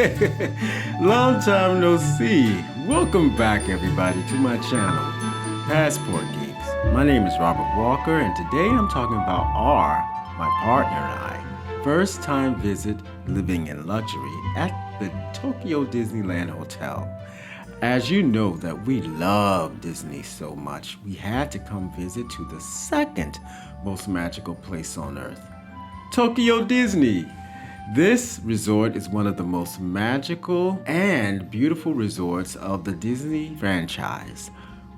Long time no see. Welcome back, everybody, to my channel, Passport Geeks. My name is Robert Walker, and today I'm talking about my partner and I, first time visit living in luxury at the Tokyo Disneyland Hotel. As you know that we love Disney so much, we had to come visit to the second most magical place on earth, Tokyo Disney. This resort is one of the most magical and beautiful resorts of the Disney franchise.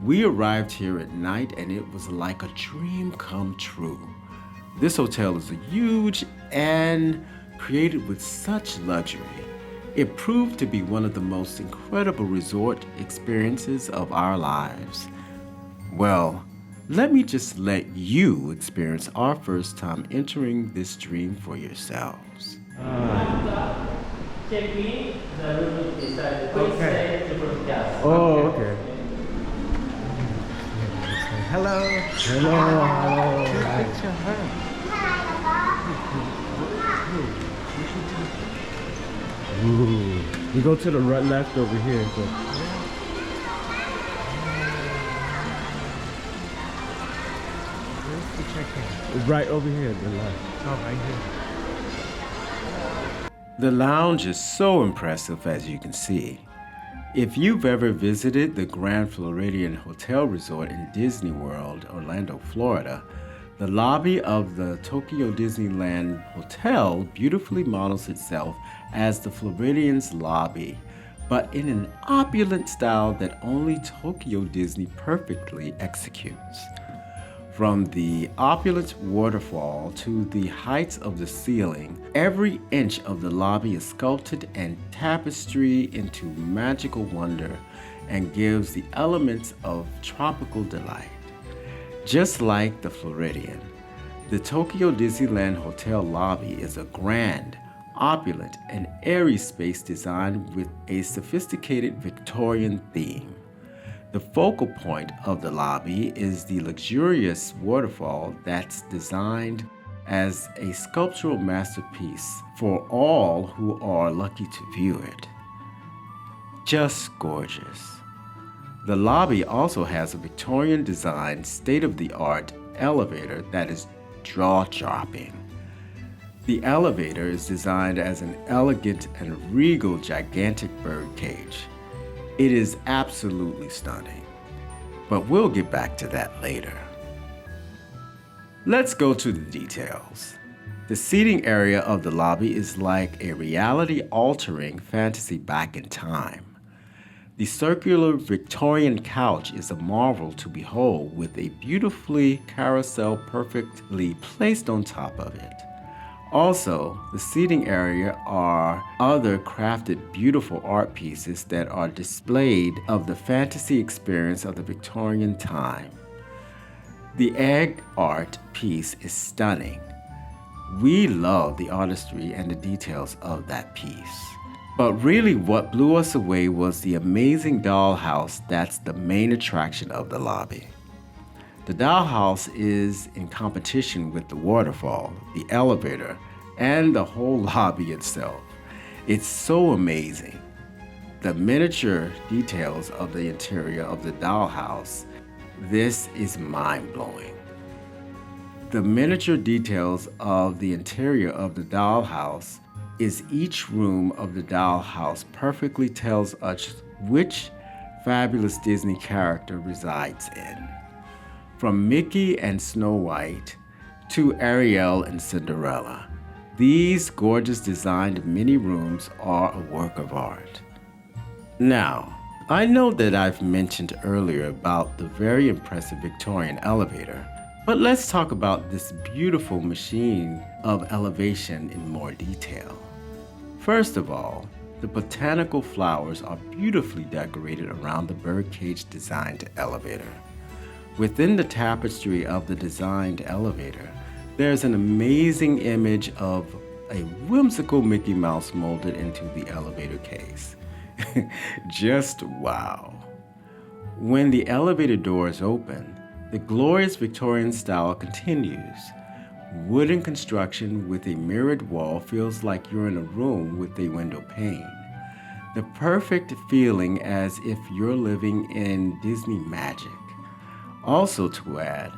We arrived here at night and it was like a dream come true. This hotel is huge and created with such luxury. It proved to be one of the most incredible resort experiences of our lives. Well, let me just let you experience our first time entering this dream for yourselves. Check in the room is beside. Please say to the guest. Oh, okay. Hello. Hello. Picture her. Ooh. We go to the right left over here. So. Where's the check-in? It's right over here, the left. Oh, right here. The lounge is so impressive, as you can see. If you've ever visited the Grand Floridian Hotel Resort in Disney World, Orlando, Florida, the lobby of the Tokyo Disneyland Hotel beautifully models itself as the Floridian's lobby, but in an opulent style that only Tokyo Disney perfectly executes. From the opulent waterfall to the heights of the ceiling, every inch of the lobby is sculpted and tapestry into magical wonder and gives the elements of tropical delight. Just like the Floridian, the Tokyo Disneyland Hotel lobby is a grand, opulent, and airy space designed with a sophisticated Victorian theme. The focal point of the lobby is the luxurious waterfall that's designed as a sculptural masterpiece for all who are lucky to view it. Just gorgeous. The lobby also has a Victorian designed state-of-the-art elevator that is jaw-dropping. The elevator is designed as an elegant and regal gigantic bird cage. It is absolutely stunning, but we'll get back to that later. Let's go to the details. The seating area of the lobby is like a reality-altering fantasy back in time. The circular Victorian couch is a marvel to behold with a beautifully carousel perfectly placed on top of it. Also, the seating area are other crafted beautiful art pieces that are displayed of the fantasy experience of the Victorian time. The egg art piece is stunning. We love the artistry and the details of that piece. But really what blew us away was the amazing dollhouse that's the main attraction of the lobby. The dollhouse is in competition with the waterfall, the elevator, and the whole lobby itself. It's so amazing. The miniature details of the interior of the dollhouse, this is mind-blowing. The miniature details of the interior of the dollhouse is each room of the dollhouse perfectly tells us which fabulous Disney character resides in. From Mickey and Snow White to Ariel and Cinderella, these gorgeous designed mini rooms are a work of art. Now, I know that I've mentioned earlier about the very impressive Victorian elevator, but let's talk about this beautiful machine of elevation in more detail. First of all, the botanical flowers are beautifully decorated around the birdcage designed elevator. Within the tapestry of the designed elevator, there's an amazing image of a whimsical Mickey Mouse molded into the elevator case. Just wow. When the elevator doors open, the glorious Victorian style continues. Wooden construction with a mirrored wall feels like you're in a room with a window pane. The perfect feeling as if you're living in Disney magic. Also, to add,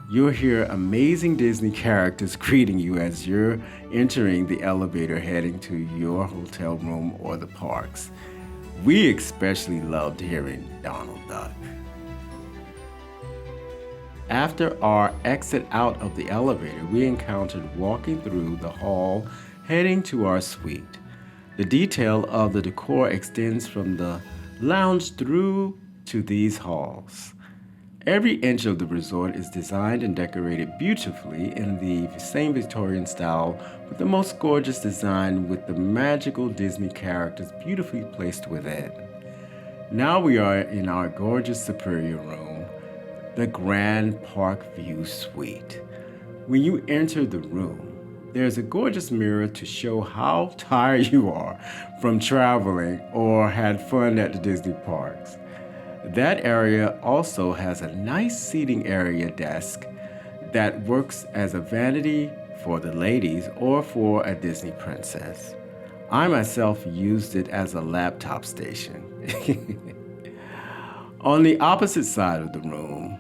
you'll hear amazing Disney characters greeting you as you're entering the elevator heading to your hotel room or the parks. We especially loved hearing Donald Duck. After our exit out of the elevator, we encountered walking through the hall heading to our suite. The detail of the decor extends from the lounge through to these halls. Every inch of the resort is designed and decorated beautifully in the same Victorian style, with the most gorgeous design with the magical Disney characters beautifully placed within. Now we are in our gorgeous superior room, the Grand Park View Suite. When you enter the room, there's a gorgeous mirror to show how tired you are from traveling or had fun at the Disney parks. That area also has a nice seating area desk that works as a vanity for the ladies or for a Disney princess. I myself used it as a laptop station. On the opposite side of the room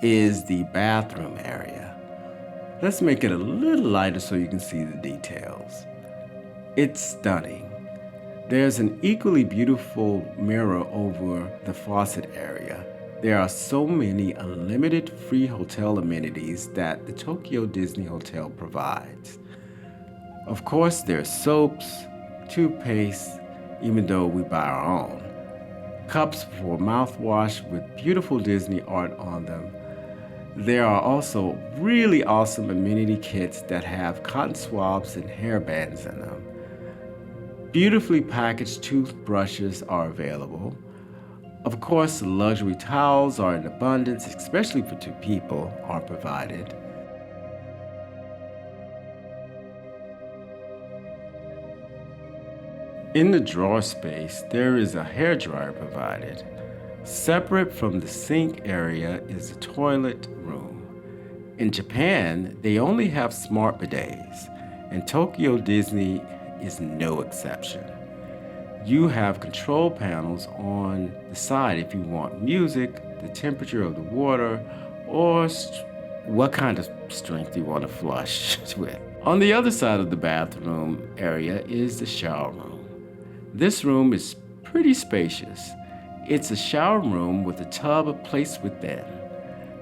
is the bathroom area. Let's make it a little lighter so you can see the details. It's stunning. There's an equally beautiful mirror over the faucet area. There are so many unlimited free hotel amenities that the Tokyo Disney Hotel provides. Of course, there's soaps, toothpaste, even though we buy our own, cups for mouthwash with beautiful Disney art on them. There are also really awesome amenity kits that have cotton swabs and hairbands in them. Beautifully packaged toothbrushes are available. Of course, luxury towels are in abundance, especially for two people, are provided. In the drawer space, there is a hairdryer provided. Separate from the sink area is the toilet room. In Japan, they only have smart bidets, and Tokyo Disney is no exception. You have control panels on the side if you want music, the temperature of the water, or what kind of strength you want to flush with. On the other side of the bathroom area is the shower room. This room is pretty spacious. It's a shower room with a tub placed within.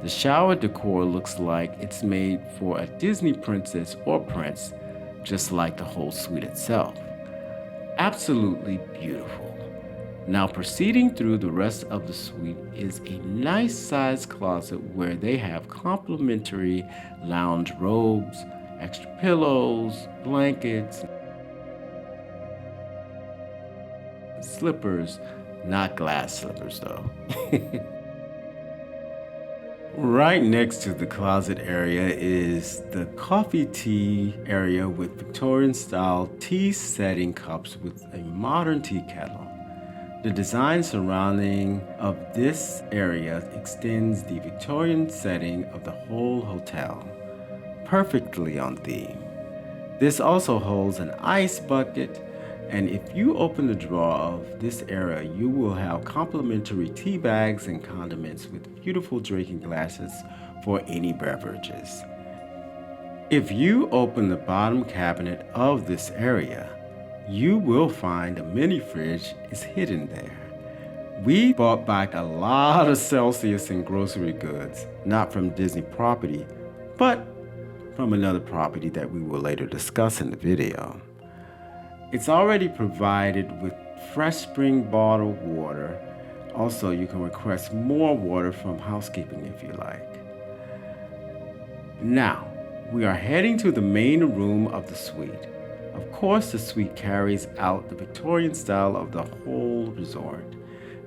The shower decor looks like it's made for a Disney princess or prince, just like the whole suite itself. Absolutely beautiful. Now proceeding through the rest of the suite is a nice sized closet where they have complimentary lounge robes, extra pillows, blankets, slippers, not glass slippers though. Right next to the closet area is the coffee tea area with Victorian style tea setting cups with a modern tea kettle. The design surrounding of this area extends the Victorian setting of the whole hotel, perfectly on theme. This also holds an ice bucket, and if you open the drawer of this area, you will have complimentary tea bags and condiments with beautiful drinking glasses for any beverages. If you open the bottom cabinet of this area, you will find a mini fridge is hidden there. We bought back a lot of Celsius and grocery goods, not from Disney property, but from another property that we will later discuss in the video. It's already provided with fresh spring bottled water. Also, you can request more water from housekeeping if you like. Now, we are heading to the main room of the suite. Of course, the suite carries out the Victorian style of the whole resort,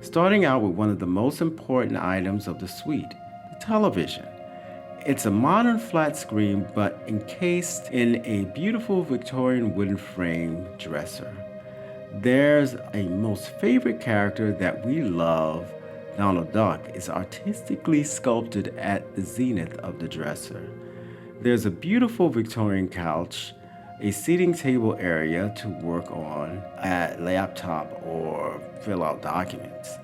starting out with one of the most important items of the suite, the television. It's a modern flat screen, but encased in a beautiful Victorian wooden frame dresser. There's a most favorite character that we love, Donald Duck, is artistically sculpted at the zenith of the dresser. There's a beautiful Victorian couch a seating table area to work on a laptop or fill out documents.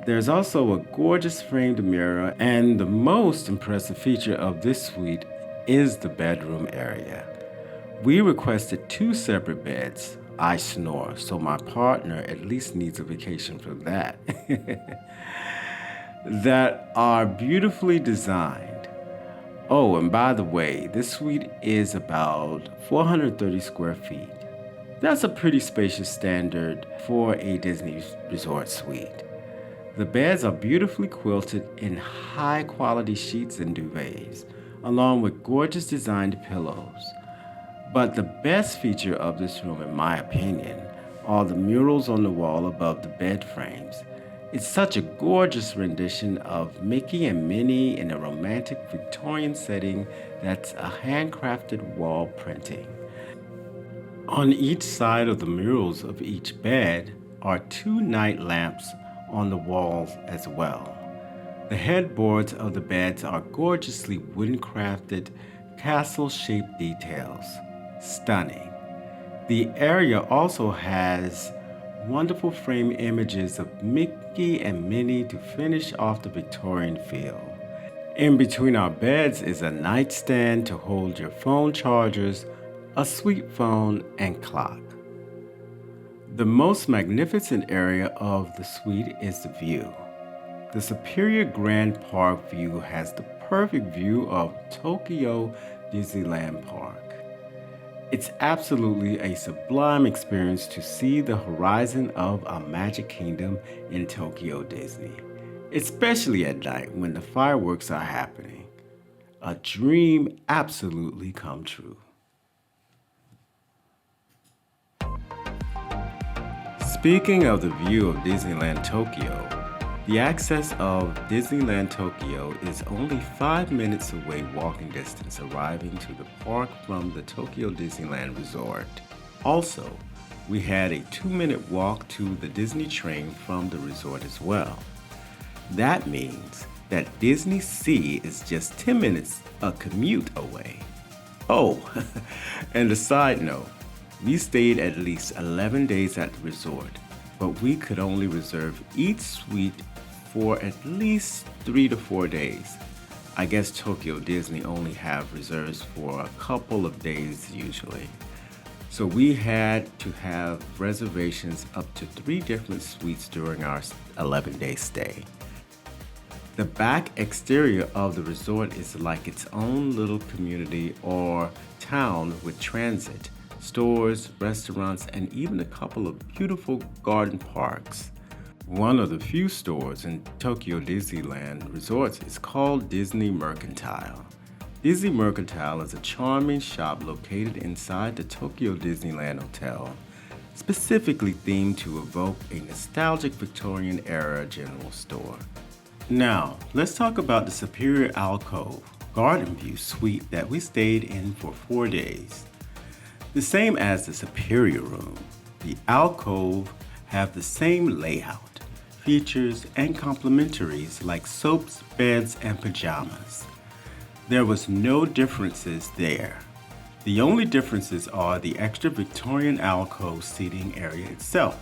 There's also a gorgeous framed mirror, and the most impressive feature of this suite is the bedroom area. We requested two separate beds. I snore, so my partner at least needs a vacation from that. That are beautifully designed. Oh, and by the way, this suite is about 430 square feet. That's a pretty spacious standard for a Disney resort suite. The beds are beautifully quilted in high quality sheets and duvets, along with gorgeous designed pillows. But the best feature of this room, in my opinion, are the murals on the wall above the bed frames. It's such a gorgeous rendition of Mickey and Minnie in a romantic Victorian setting that's a handcrafted wall printing. On each side of the murals of each bed are two night lamps on the walls as well. The headboards of the beds are gorgeously wooden crafted, castle shaped details. Stunning. The area also has wonderful frame images of Mickey and Minnie to finish off the Victorian feel. In between our beds is a nightstand to hold your phone chargers, a sweet phone, and clock. The most magnificent area of the suite is the view. The Superior Grand Park view has the perfect view of Tokyo Disneyland Park. It's absolutely a sublime experience to see the horizon of our Magic Kingdom in Tokyo Disney, especially at night when the fireworks are happening. A dream absolutely come true. Speaking of the view of Disneyland Tokyo, the access of Disneyland Tokyo is only 5 minutes away walking distance arriving to the park from the Tokyo Disneyland Resort. Also, we had a 2-minute walk to the Disney train from the resort as well. That means that Disney Sea is just 10 minutes a commute away. Oh, and a side note, we stayed at least 11 days at the resort, but we could only reserve each suite for at least 3 to 4 days. I guess Tokyo Disney only have reserves for a couple of days usually. So we had to have reservations up to 3 different suites during our 11-day stay. The back exterior of the resort is like its own little community or town with transit, stores, restaurants, and even a couple of beautiful garden parks. One of the few stores in Tokyo Disneyland Resorts is called Disney Mercantile. Disney Mercantile is a charming shop located inside the Tokyo Disneyland Hotel, specifically themed to evoke a nostalgic Victorian era general store. Now, let's talk about the Superior Alcove Garden View suite that we stayed in for 4 days. The same as the Superior Room, the alcove have the same layout, features, and complementaries like soaps, beds, and pajamas. There was no differences there. The only differences are the extra Victorian alcove seating area itself,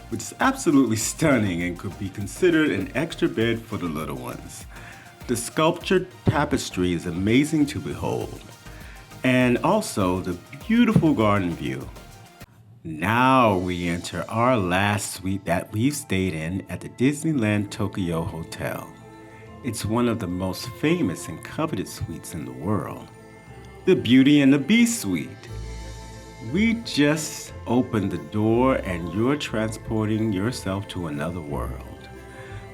which is absolutely stunning and could be considered an extra bed for the little ones. The sculptured tapestry is amazing to behold, and also the beautiful garden view. Now we enter our last suite that we've stayed in at the Disneyland Tokyo Hotel. It's one of the most famous and coveted suites in the world, the Beauty and the Beast suite. We just opened the door and you're transporting yourself to another world.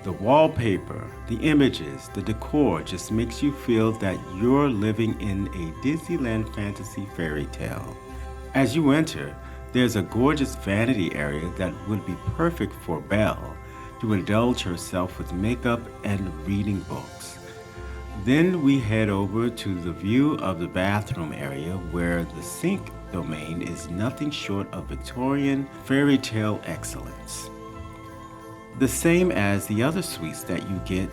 The wallpaper, the images, the decor just makes you feel that you're living in a Disneyland fantasy fairy tale. As you enter, there's a gorgeous vanity area that would be perfect for Belle to indulge herself with makeup and reading books. Then we head over to the view of the bathroom area where the sink domain is nothing short of Victorian fairy tale excellence. The same as the other suites that you get,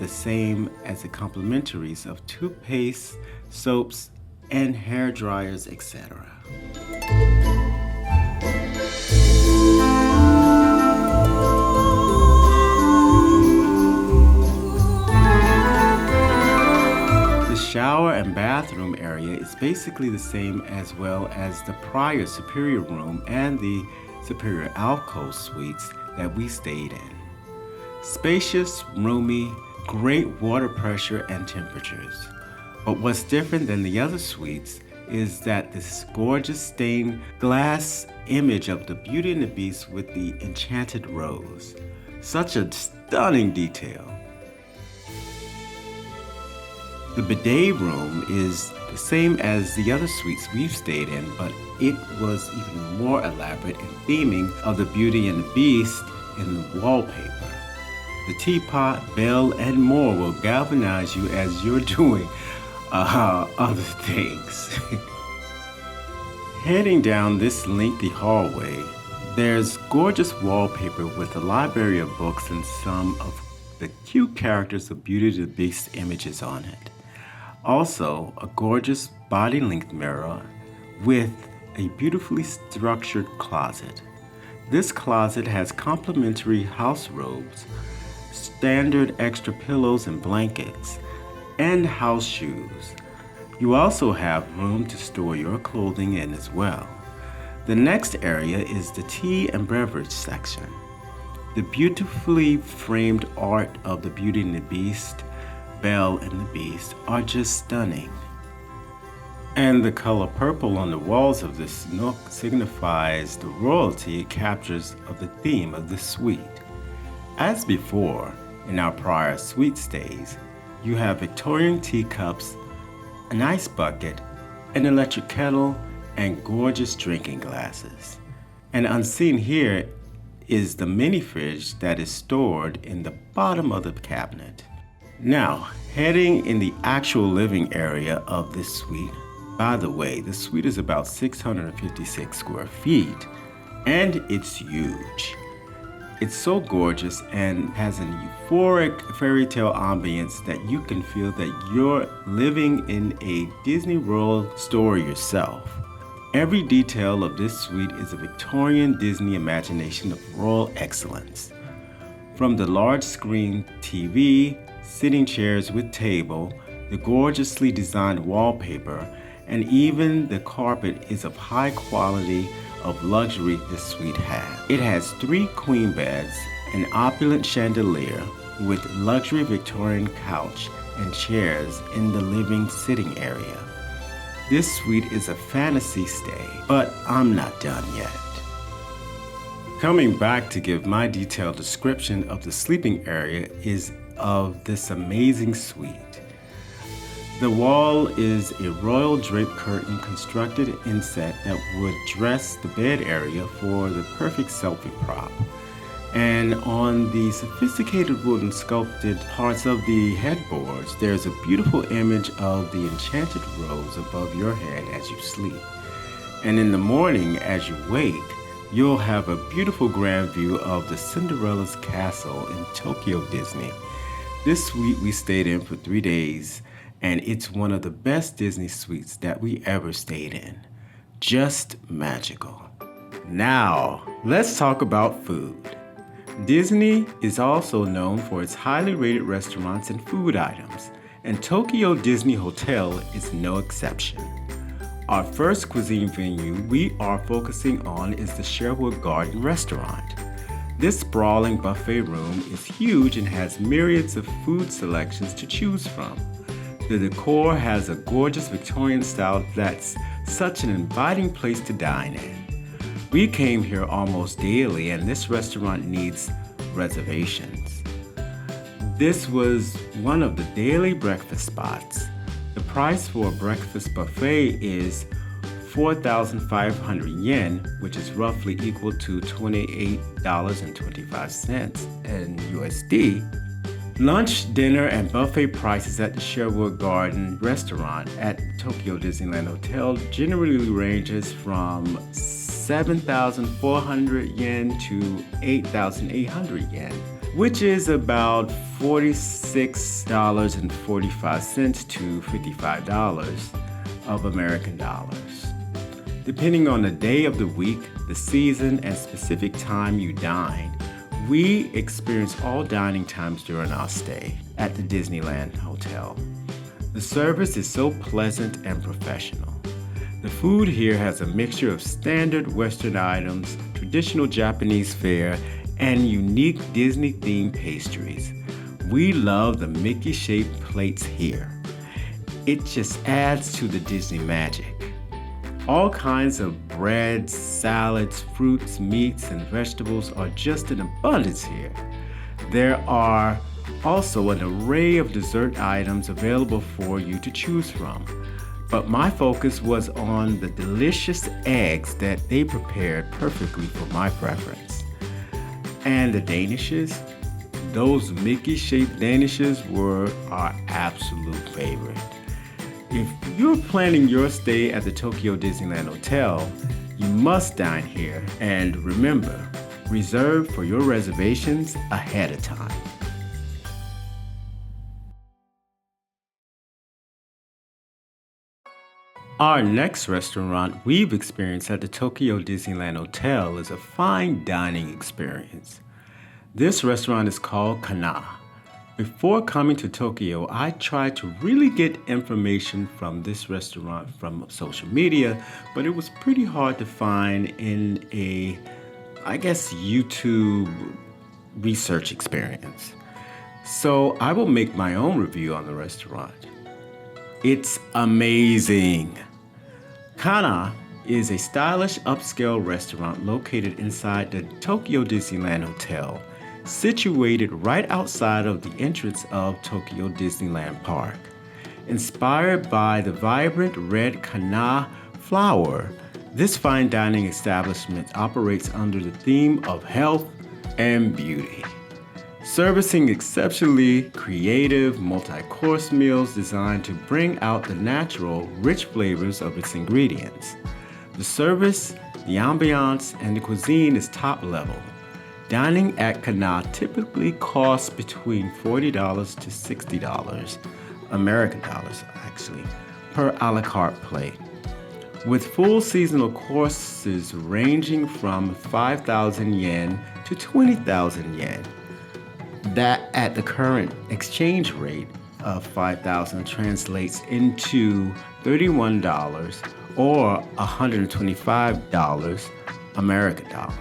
the same as the complementaries of toothpaste, soaps, and hair dryers, etc. The shower and bathroom area is basically the same, as well as the prior superior room and the superior alcove suites that we stayed in. Spacious, roomy, great water pressure and temperatures. But what's different than the other suites is that this gorgeous stained glass image of the Beauty and the Beast with the enchanted rose. Such a stunning detail. The bidet room is the same as the other suites we've stayed in, but it was even more elaborate in theming of the Beauty and the Beast in the wallpaper. The teapot, bell, and more will galvanize you as you're doing other things. Heading down this lengthy hallway, there's gorgeous wallpaper with a library of books and some of the cute characters of Beauty and the Beast images on it. Also, a gorgeous body-length mirror with a beautifully structured closet. This closet has complimentary house robes, standard extra pillows and blankets, and house shoes. You also have room to store your clothing in as well. The next area is the tea and beverage section. The beautifully framed art of the Beauty and the Beast, Belle and the Beast are just stunning. And the color purple on the walls of this nook signifies the royalty it captures of the theme of this suite. As before, in our prior suite stays, you have Victorian teacups, an ice bucket, an electric kettle, and gorgeous drinking glasses. And unseen here is the mini fridge that is stored in the bottom of the cabinet. Now, heading in the actual living area of this suite. By the way, the suite is about 656 square feet, and it's huge. It's so gorgeous and has an euphoric fairy tale ambience that you can feel that you're living in a Disney World story yourself. Every detail of this suite is a Victorian Disney imagination of royal excellence. From the large screen TV, sitting chairs with table, the gorgeously designed wallpaper, and even the carpet is of high quality of luxury this suite has. It has 3 queen beds, an opulent chandelier with luxury Victorian couch and chairs in the living sitting area. This suite is a fantasy stay, but I'm not done yet. Coming back to give my detailed description of the sleeping area is of this amazing suite. The wall is a royal draped curtain constructed inset that would dress the bed area for the perfect selfie prop. And on the sophisticated wooden sculpted parts of the headboards, there's a beautiful image of the enchanted rose above your head as you sleep. And in the morning, as you wake, you'll have a beautiful grand view of the Cinderella's castle in Tokyo Disney. This suite we stayed in for 3 days, and it's one of the best Disney suites that we ever stayed in. Just magical. Now, let's talk about food. Disney is also known for its highly rated restaurants and food items, and Tokyo Disney Hotel is no exception. Our first cuisine venue we are focusing on is the Sherwood Garden Restaurant. This sprawling buffet room is huge and has myriads of food selections to choose from. The decor has a gorgeous Victorian style that's such an inviting place to dine in. We came here almost daily, and this restaurant needs reservations. This was one of the daily breakfast spots. The price for a breakfast buffet is 4,500 yen, which is roughly equal to $28.25 in USD. Lunch, dinner, and buffet prices at the Sherwood Garden Restaurant at Tokyo Disneyland Hotel generally ranges from 7,400 yen to 8,800 yen, which is about $46.45 to $55. of American dollars. Depending on the day of the week, the season, and specific time you dine, we experience all dining times during our stay at the Disneyland Hotel. The service is so pleasant and professional. The food here has a mixture of standard Western items, traditional Japanese fare, and unique Disney-themed pastries. We love the Mickey-shaped plates here. It just adds to the Disney magic. All kinds of breads, salads, fruits, meats, and vegetables are just in abundance here. There are also an array of dessert items available for you to choose from. But my focus was on the delicious eggs that they prepared perfectly for my preference. And the danishes, those Mickey-shaped danishes were our absolute favorite. If you're planning your stay at the Tokyo Disneyland Hotel, you must dine here. And remember, reserve for your reservations ahead of time. Our next restaurant we've experienced at the Tokyo Disneyland Hotel is a fine dining experience. This restaurant is called Kana. Before coming to Tokyo, I tried to really get information from this restaurant from social media, but it was pretty hard to find in a, YouTube research experience. So I will make my own review on the restaurant. It's amazing. Kana is a stylish upscale restaurant located inside the Tokyo Disneyland Hotel, situated right outside of the entrance of Tokyo Disneyland Park. Inspired by the vibrant red Kana flower, this fine dining establishment operates under the theme of health and beauty, servicing exceptionally creative multi-course meals designed to bring out the natural, rich flavors of its ingredients. The service, the ambiance, and the cuisine is top level. Dining at Kana typically costs between $40 to $60, American dollars actually, per a la carte plate, with full seasonal courses ranging from 5,000 yen to 20,000 yen. That at the current exchange rate of 5,000 translates into $31 or $125 American dollars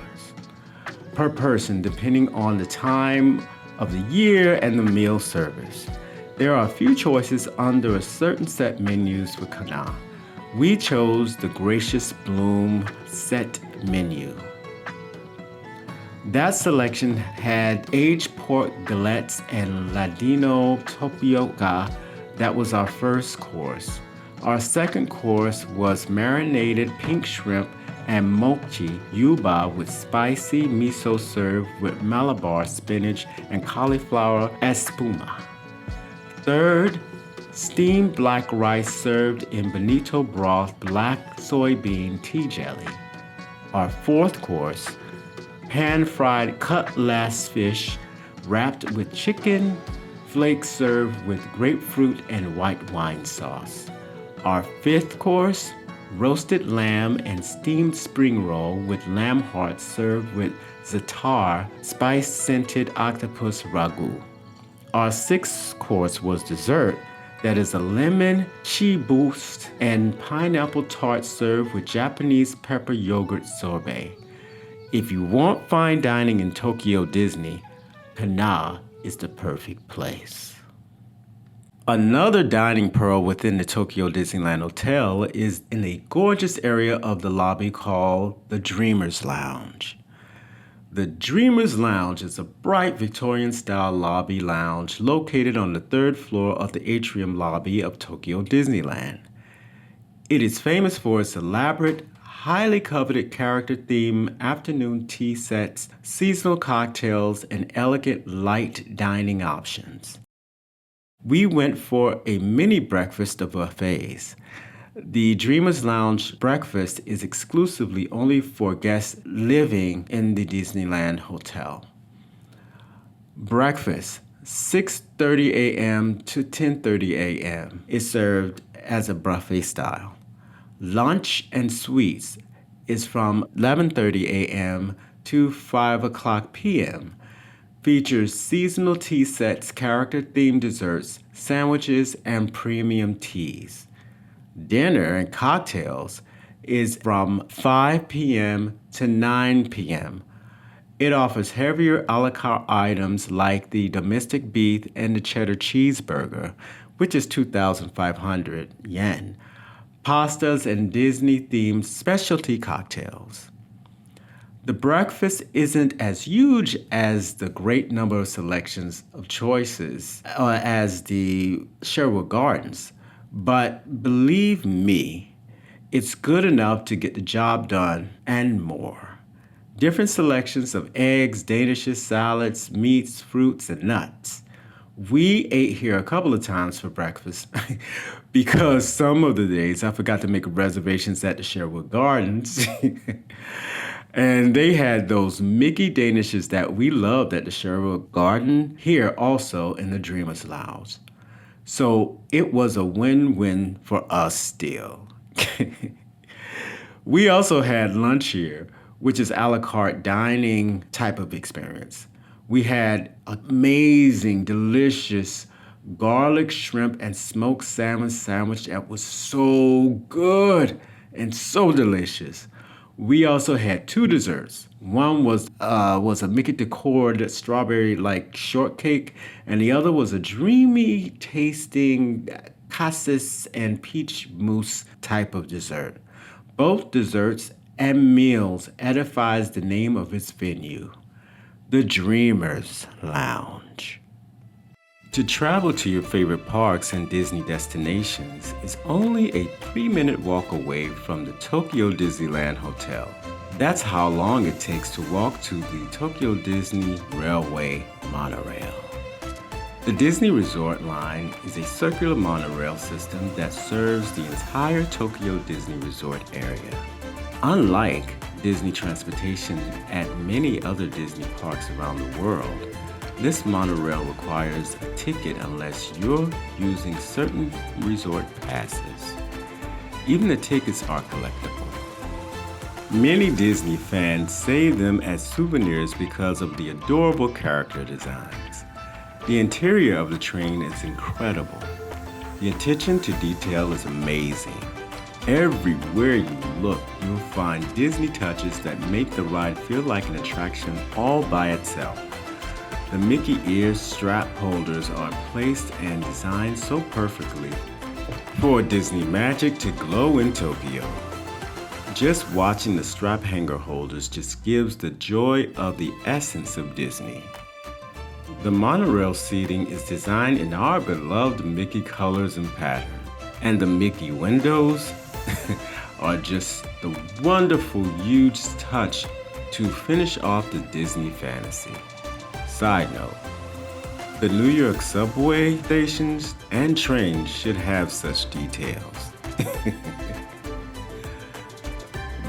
per person, depending on the time of the year and the meal service. There are a few choices under a certain set menus for Kana. We chose the Gracious Bloom set menu. That selection had aged pork galettes and Ladino tapioca. That was our first course. Our second course was marinated pink shrimp and mochi yuba with spicy miso served with Malabar spinach and cauliflower espuma. Third, steamed black rice served in bonito broth, black soybean tea jelly. Our fourth course, pan-fried cutlass fish wrapped with chicken flakes served with grapefruit and white wine sauce. Our fifth course, roasted lamb and steamed spring roll with lamb hearts served with za'atar, spice-scented octopus ragu. Our sixth course was dessert, that is a lemon chi boost and pineapple tart served with Japanese pepper yogurt sorbet. If you want fine dining in Tokyo Disney, Kana is the perfect place. Another dining pearl within the Tokyo Disneyland Hotel is in a gorgeous area of the lobby called the Dreamers Lounge. The Dreamers Lounge is a bright Victorian-style lobby lounge located on the third floor of the atrium lobby of Tokyo Disneyland. It is famous for its elaborate, highly coveted character-themed afternoon tea sets, seasonal cocktails, and elegant light dining options. We went for a mini breakfast of buffets. The Dreamers Lounge breakfast is exclusively only for guests living in the Disneyland Hotel. Breakfast, 6:30 a.m. to 10:30 a.m. is served as a buffet style. Lunch and sweets is from 11:30 a.m. to 5 o'clock p.m. Features seasonal tea sets, character-themed desserts, sandwiches, and premium teas. Dinner and cocktails is from 5 p.m. to 9 p.m. It offers heavier a la carte items like the domestic beef and the cheddar cheeseburger, which is 2,500 yen, pastas, and Disney-themed specialty cocktails. The breakfast isn't as huge as the great number of selections of choices as the Sherwood Gardens, but believe me, it's good enough to get the job done and more. Different selections of eggs, danishes, salads, meats, fruits, and nuts. We ate here a couple of times for breakfast because some of the days I forgot to make reservations at the Sherwood Gardens. And they had those Mickey Danishes that we loved at the Sherwood Garden, here also in the Dreamers Lounge. So it was a win-win for us still. We also had lunch here, which is a la carte dining type of experience. We had amazing, delicious garlic shrimp and smoked salmon sandwich that was so good and so delicious. We also had two desserts. One was a Mickey decorated strawberry-like shortcake, and the other was a dreamy tasting cassis and peach mousse type of dessert. Both desserts and meals edifies the name of its venue, the Dreamers Lounge. To travel to your favorite parks and Disney destinations is only a 3-minute walk away from the Tokyo Disneyland Hotel. That's how long it takes to walk to the Tokyo Disney Railway monorail. The Disney Resort Line is a circular monorail system that serves the entire Tokyo Disney Resort area. Unlike Disney transportation at many other Disney parks around the world, this monorail requires a ticket unless you're using certain resort passes. Even the tickets are collectible. Many Disney fans save them as souvenirs because of the adorable character designs. The interior of the train is incredible. The attention to detail is amazing. Everywhere you look, you'll find Disney touches that make the ride feel like an attraction all by itself. The Mickey ear strap holders are placed and designed so perfectly for Disney magic to glow in Tokyo. Just watching the strap hanger holders just gives the joy of the essence of Disney. The monorail seating is designed in our beloved Mickey colors and pattern, and the Mickey windows are just the wonderful huge touch to finish off the Disney fantasy. Side note, the New York subway stations and trains should have such details.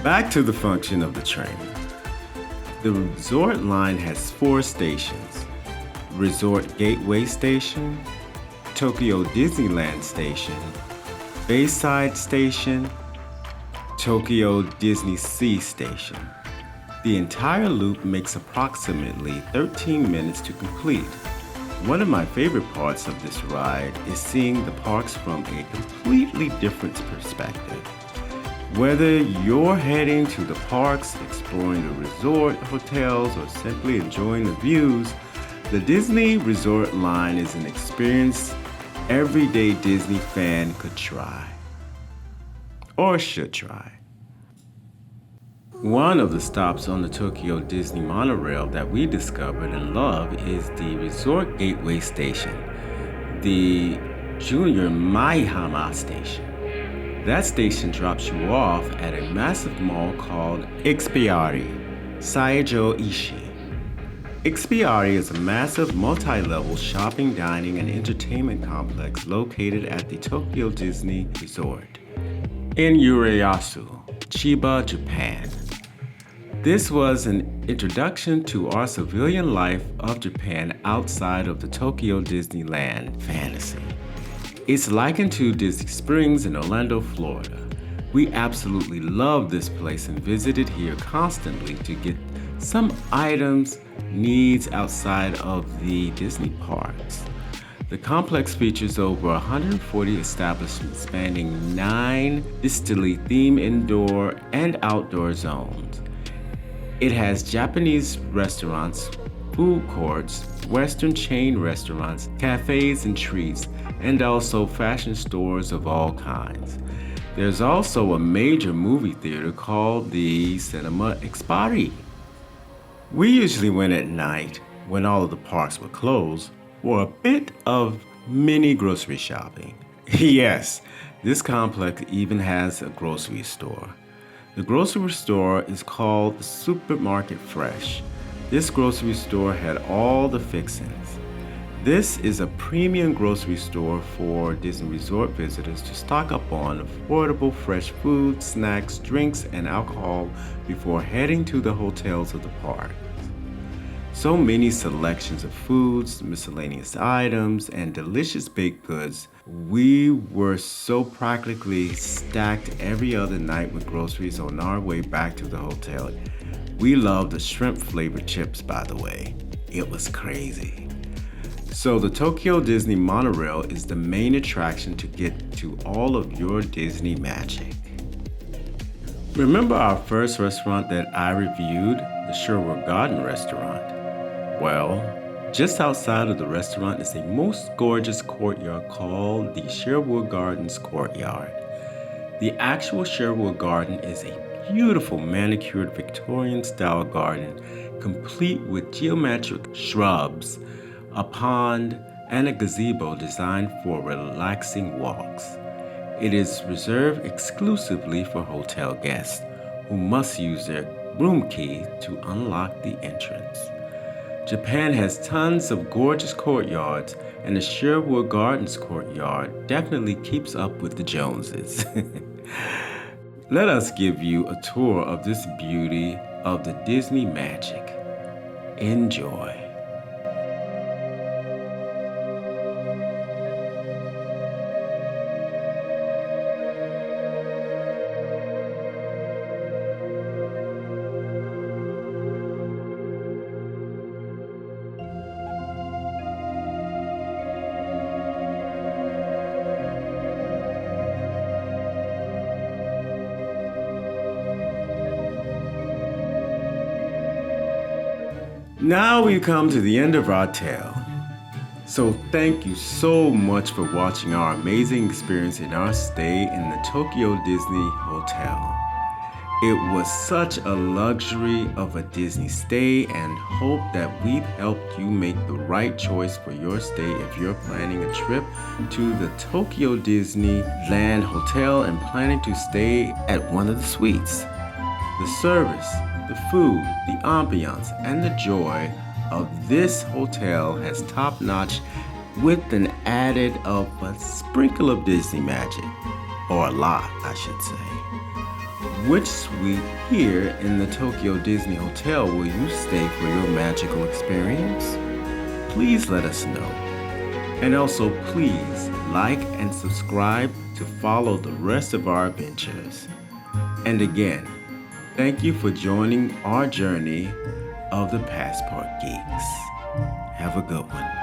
Back to the function of the train. The resort line has 4 stations: Resort Gateway Station, Tokyo Disneyland Station, Bayside Station, Tokyo Disney Sea Station. The entire loop makes approximately 13 minutes to complete. One of my favorite parts of this ride is seeing the parks from a completely different perspective. Whether you're heading to the parks, exploring the resort hotels, or simply enjoying the views, the Disney Resort Line is an experience everyday Disney fan could try. Or should try. One of the stops on the Tokyo Disney monorail that we discovered and love is the Resort Gateway Station, the Junior Maihama Station. That station drops you off at a massive mall called Ikspiari, Saijo Ishi. Ikspiari is a massive multi-level shopping, dining, and entertainment complex located at the Tokyo Disney Resort in Urayasu, Chiba, Japan. This was an introduction to our civilian life of Japan outside of the Tokyo Disneyland fantasy. It's likened to Disney Springs in Orlando, Florida. We absolutely love this place and visit it here constantly to get some items, needs outside of the Disney parks. The complex features over 140 establishments spanning 9 distantly themed indoor and outdoor zones. It has Japanese restaurants, food courts, Western chain restaurants, cafes and treats, and also fashion stores of all kinds. There's also a major movie theater called the Cinema Expari. We usually went at night when all of the parks were closed for a bit of mini grocery shopping. Yes, this complex even has a grocery store. The grocery store is called the Supermarket Fresh. This grocery store had all the fixings. This is a premium grocery store for Disney Resort visitors to stock up on affordable fresh food, snacks, drinks, and alcohol before heading to the hotels of the park. So many selections of foods, miscellaneous items, and delicious baked goods. We were so practically stacked every other night with groceries on our way back to the hotel. We loved the shrimp flavored chips, by the way. It was crazy. So the Tokyo Disney monorail is the main attraction to get to all of your Disney magic. Remember our first restaurant that I reviewed, the Sherwood Garden restaurant? Well, just outside of the restaurant is a most gorgeous courtyard called the Sherwood Gardens Courtyard. The actual Sherwood Garden is a beautiful manicured Victorian-style garden, complete with geometric shrubs, a pond, and a gazebo designed for relaxing walks. It is reserved exclusively for hotel guests who must use their room key to unlock the entrance. Japan has tons of gorgeous courtyards, and the Sherwood Gardens courtyard definitely keeps up with the Joneses. Let us give you a tour of this beauty of the Disney magic. Enjoy. Now we've come to the end of our tale. So thank you so much for watching our amazing experience in our stay in the Tokyo Disney Hotel. It was such a luxury of a Disney stay, and hope that we've helped you make the right choice for your stay if you're planning a trip to the Tokyo Disneyland Hotel and planning to stay at one of the suites. The service, the food, the ambiance, and the joy of this hotel has top-notch with an added of a sprinkle of Disney magic, or a lot, I should say. Which suite here in the Tokyo Disney Hotel will you stay for your magical experience? Please let us know. And also please like and subscribe to follow the rest of our adventures. And again, thank you for joining our journey of the Passport Geeks. Have a good one.